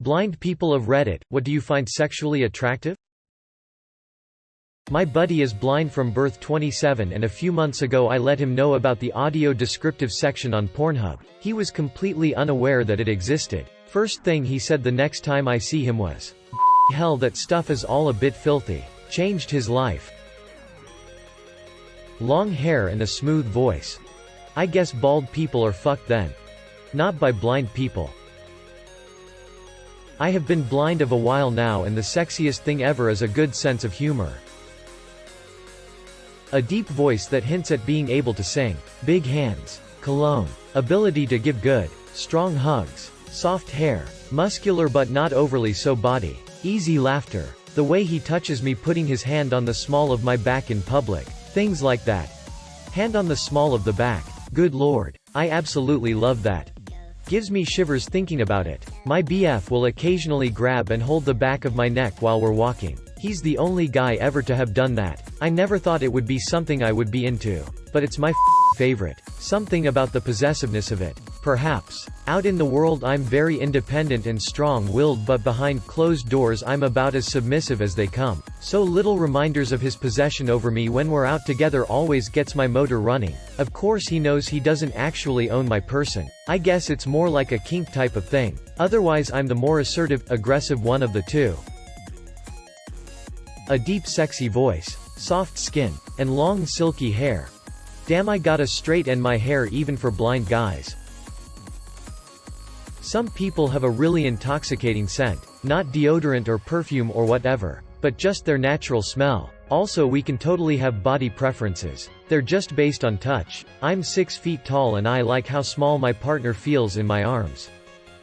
Blind people of Reddit, what do you find sexually attractive? My buddy is blind from birth 27 and a few months ago I let him know about the audio descriptive section on Pornhub. He was completely unaware that it existed. First thing he said the next time I see him was, "Hell, that stuff is all a bit filthy." Changed his life. Long hair and a smooth voice. I guess bald people are fucked then. Not by blind people. I have been blind of a while now and the sexiest thing ever is a good sense of humor. A deep voice that hints at being able to sing. Big hands. Cologne. Ability to give good, strong hugs. Soft hair. Muscular but not overly so body. Easy laughter. The way he touches me putting his hand on the small of my back in public. Things like that. Hand on the small of the back. Good lord. I absolutely love that. Gives me shivers thinking about it. My BF will occasionally grab and hold the back of my neck while we're walking. He's the only guy ever to have done that. I never thought it would be something I would be into. But it's my favorite. Something about the possessiveness of it. Perhaps. Out in the world I'm very independent and strong-willed but behind closed doors I'm about as submissive as they come. So little reminders of his possession over me when we're out together always gets my motor running. Of course he knows he doesn't actually own my person. I guess it's more like a kink type of thing. Otherwise I'm the more assertive, aggressive one of the two. A deep sexy voice, soft skin, and long silky hair. Damn, I got a straight end my hair even for blind guys. Some people have a really intoxicating scent, not deodorant or perfume or whatever, but just their natural smell. Also we can totally have body preferences. They're just based on touch. I'm 6 feet tall and I like how small my partner feels in my arms.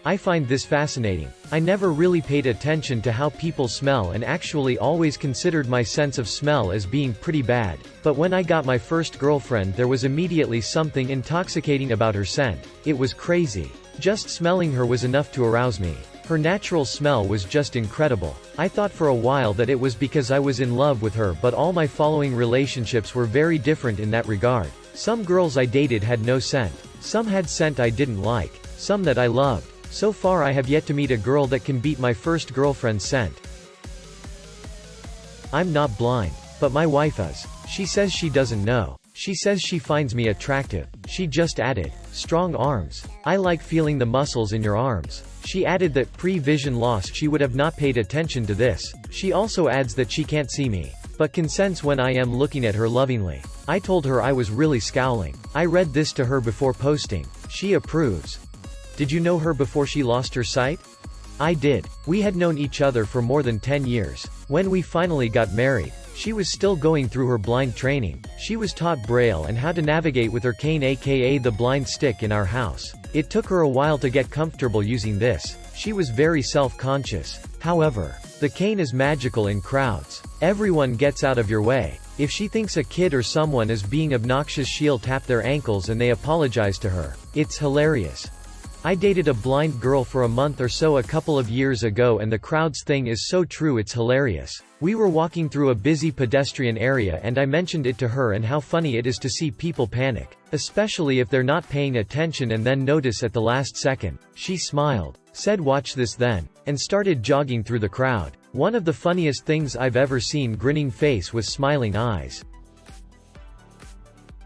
I find this fascinating. I never really paid attention to how people smell and actually always considered my sense of smell as being pretty bad. But when I got my first girlfriend there was immediately something intoxicating about her scent. It was crazy. Just smelling her was enough to arouse me. Her natural smell was just incredible. I thought for a while that it was because I was in love with her, but all my following relationships were very different in that regard. Some girls I dated had no scent. Some had scent I didn't like. Some that I loved. So far I have yet to meet a girl that can beat my first girlfriend's scent. I'm not blind. But my wife is. She says she doesn't know. She says she finds me attractive. She just added, strong arms. I like feeling the muscles in your arms. She added that pre-vision loss she would have not paid attention to this. She also adds that she can't see me, but can sense when I am looking at her lovingly. I told her I was really scowling. I read this to her before posting. She approves. Did you know her before she lost her sight? I did. We had known each other for more than 10 years. When we finally got married, she was still going through her blind training. She was taught Braille and how to navigate with her cane, aka the blind stick, in our house. It took her a while to get comfortable using this. She was very self-conscious. However, the cane is magical in crowds. Everyone gets out of your way. If she thinks a kid or someone is being obnoxious, she'll tap their ankles and they apologize to her. It's hilarious. I dated a blind girl for a month or so a couple of years ago and the crowds thing is so true, it's hilarious. We were walking through a busy pedestrian area and I mentioned it to her and how funny it is to see people panic, especially if they're not paying attention and then notice at the last second. She smiled, said watch this then, and started jogging through the crowd. One of the funniest things I've ever seen, grinning face with smiling eyes.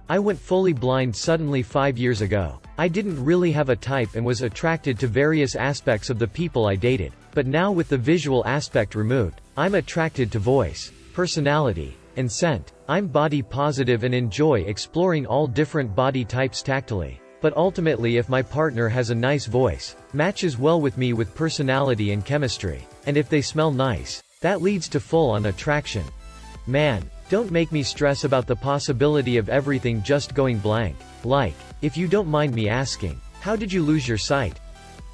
I went fully blind suddenly 5 years ago. I didn't really have a type and was attracted to various aspects of the people I dated. But now with the visual aspect removed, I'm attracted to voice, personality, and scent. I'm body positive and enjoy exploring all different body types tactily. But ultimately if my partner has a nice voice, matches well with me with personality and chemistry, and if they smell nice, that leads to full-on attraction. Man, don't make me stress about the possibility of everything just going blank. Like, if you don't mind me asking, how did you lose your sight?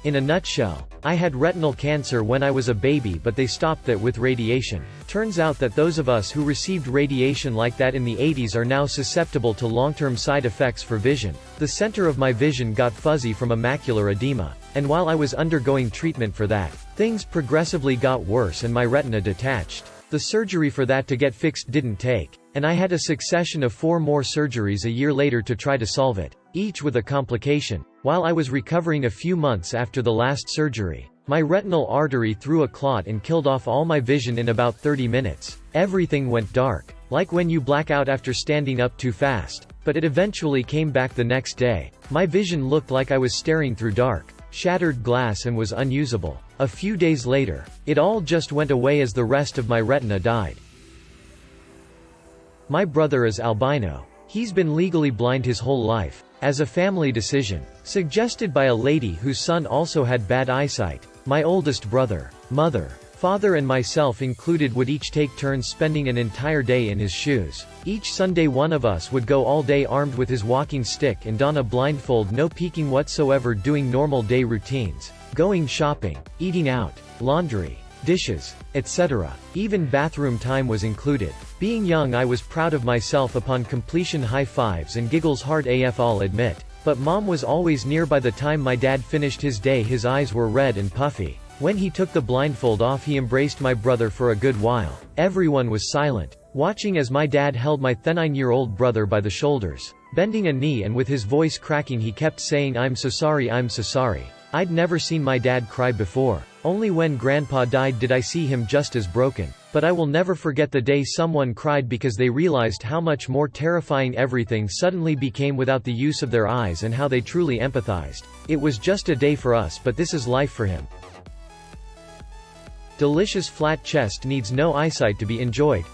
In a nutshell, I had retinal cancer when I was a baby, but they stopped that with radiation. Turns out that those of us who received radiation like that in the 80s are now susceptible to long-term side effects for vision. The center of my vision got fuzzy from a macular edema, and while I was undergoing treatment for that, things progressively got worse and my retina detached. The surgery for that to get fixed didn't take, and I had a succession of 4 more surgeries a year later to try to solve it, each with a complication. While I was recovering a few months after the last surgery, My retinal artery threw a clot and killed off all my vision in about 30 minutes. Everything went dark. Like when you black out after standing up too fast. But it eventually came back the next day. My vision looked like I was staring through dark, shattered glass and was unusable. A few days later, it all just went away as the rest of my retina died. My brother is albino. He's been legally blind his whole life, as a family decision, suggested by a lady whose son also had bad eyesight. My oldest brother, mother, father and myself included would each take turns spending an entire day in his shoes. Each Sunday one of us would go all day armed with his walking stick and don a blindfold, no peeking whatsoever, doing normal day routines, going shopping, eating out, laundry, dishes, etc. Even bathroom time was included. Being young I was proud of myself upon completion, high fives and giggles hard AF, I'll admit. But mom was always near. By the time my dad finished his day his eyes were red and puffy. When he took the blindfold off he embraced my brother for a good while. Everyone was silent, watching as my dad held my 9-year-old brother by the shoulders, bending a knee, and with his voice cracking he kept saying, "I'm so sorry, I'm so sorry." I'd never seen my dad cry before. Only when grandpa died did I see him just as broken. But I will never forget the day someone cried because they realized how much more terrifying everything suddenly became without the use of their eyes and how they truly empathized. It was just a day for us, but this is life for him. Delicious flat chest needs no eyesight to be enjoyed.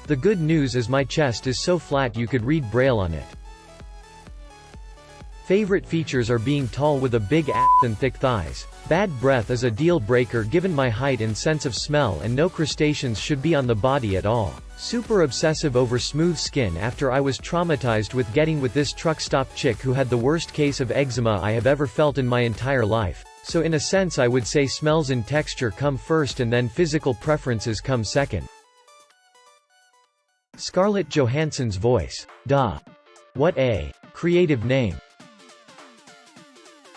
The good news is my chest is so flat you could read Braille on it. Favorite features are being tall with a big ass and thick thighs. Bad breath is a deal breaker given my height and sense of smell, and no crustaceans should be on the body at all. Super obsessive over smooth skin after I was traumatized with getting with this truck stop chick who had the worst case of eczema I have ever felt in my entire life. So in a sense I would say smells and texture come first and then physical preferences come second. Scarlett Johansson's voice. Duh. What a creative name.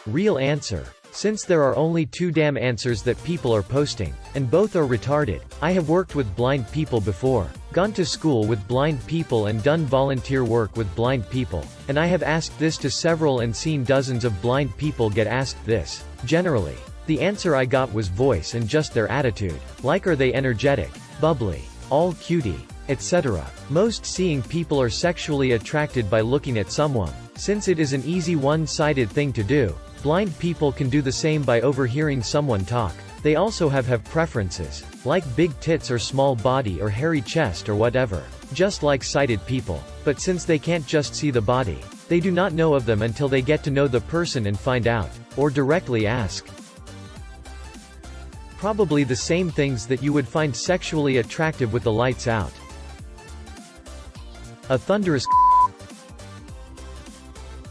Real answer. Since there are only 2 damn answers that people are posting, and both are retarded. I have worked with blind people before, gone to school with blind people and done volunteer work with blind people, and I have asked this to several and seen dozens of blind people get asked this. Generally, the answer I got was voice and just their attitude. Like, are they energetic, bubbly, all cutie, etc. Most seeing people are sexually attracted by looking at someone. Since it is an easy one-sided thing to do, blind people can do the same by overhearing someone talk. They also have preferences, like big tits or small body or hairy chest or whatever, just like sighted people. But since they can't just see the body, they do not know of them until they get to know the person and find out, or directly ask. Probably the same things that you would find sexually attractive with the lights out. A thunderous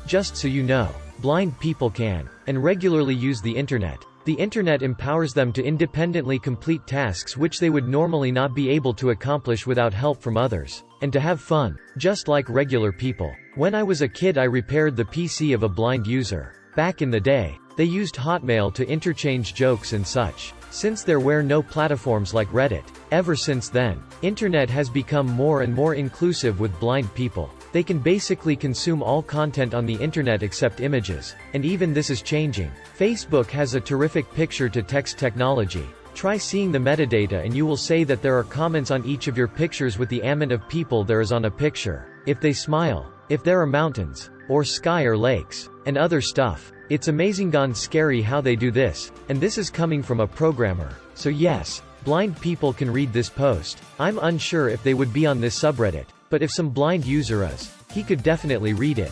Just so you know, blind people can, and regularly use the internet. The internet empowers them to independently complete tasks which they would normally not be able to accomplish without help from others, and to have fun, just like regular people. When I was a kid I repaired the PC of a blind user. Back in the day, they used Hotmail to interchange jokes and such. Since there were no platforms like Reddit, ever since then, internet has become more and more inclusive with blind people. They can basically consume all content on the internet except images. And even this is changing. Facebook has a terrific picture-to-text technology. Try seeing the metadata and you will say that there are comments on each of your pictures with the amount of people there is on a picture. If they smile, if there are mountains, or sky or lakes, and other stuff. It's amazing gone scary how they do this, and this is coming from a programmer. So yes, blind people can read this post. I'm unsure if they would be on this subreddit, but if some blind user is, he could definitely read it.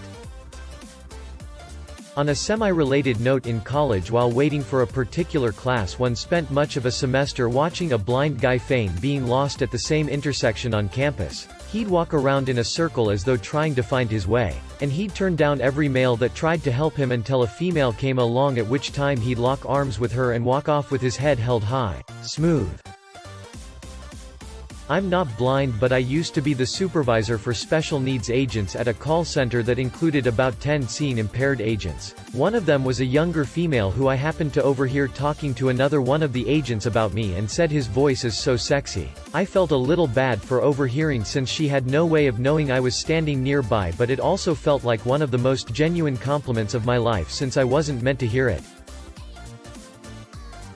On a semi-related note, in college while waiting for a particular class one spent much of a semester watching a blind guy feign being lost at the same intersection on campus. He'd walk around in a circle as though trying to find his way, and he'd turn down every male that tried to help him until a female came along, at which time he'd lock arms with her and walk off with his head held high. Smooth. I'm not blind, but I used to be the supervisor for special needs agents at a call center that included about 10 seeing impaired agents. One of them was a younger female who I happened to overhear talking to another one of the agents about me and said his voice is so sexy. I felt a little bad for overhearing since she had no way of knowing I was standing nearby, but it also felt like one of the most genuine compliments of my life since I wasn't meant to hear it.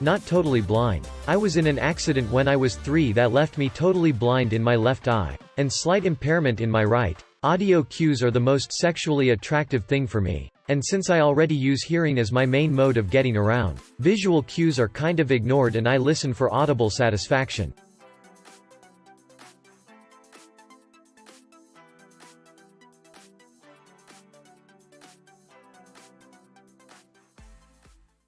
Not totally blind. I was in an accident when I was 3 that left me totally blind in my left eye, and slight impairment in my right. Audio cues are the most sexually attractive thing for me. And since I already use hearing as my main mode of getting around, visual cues are kind of ignored and I listen for audible satisfaction.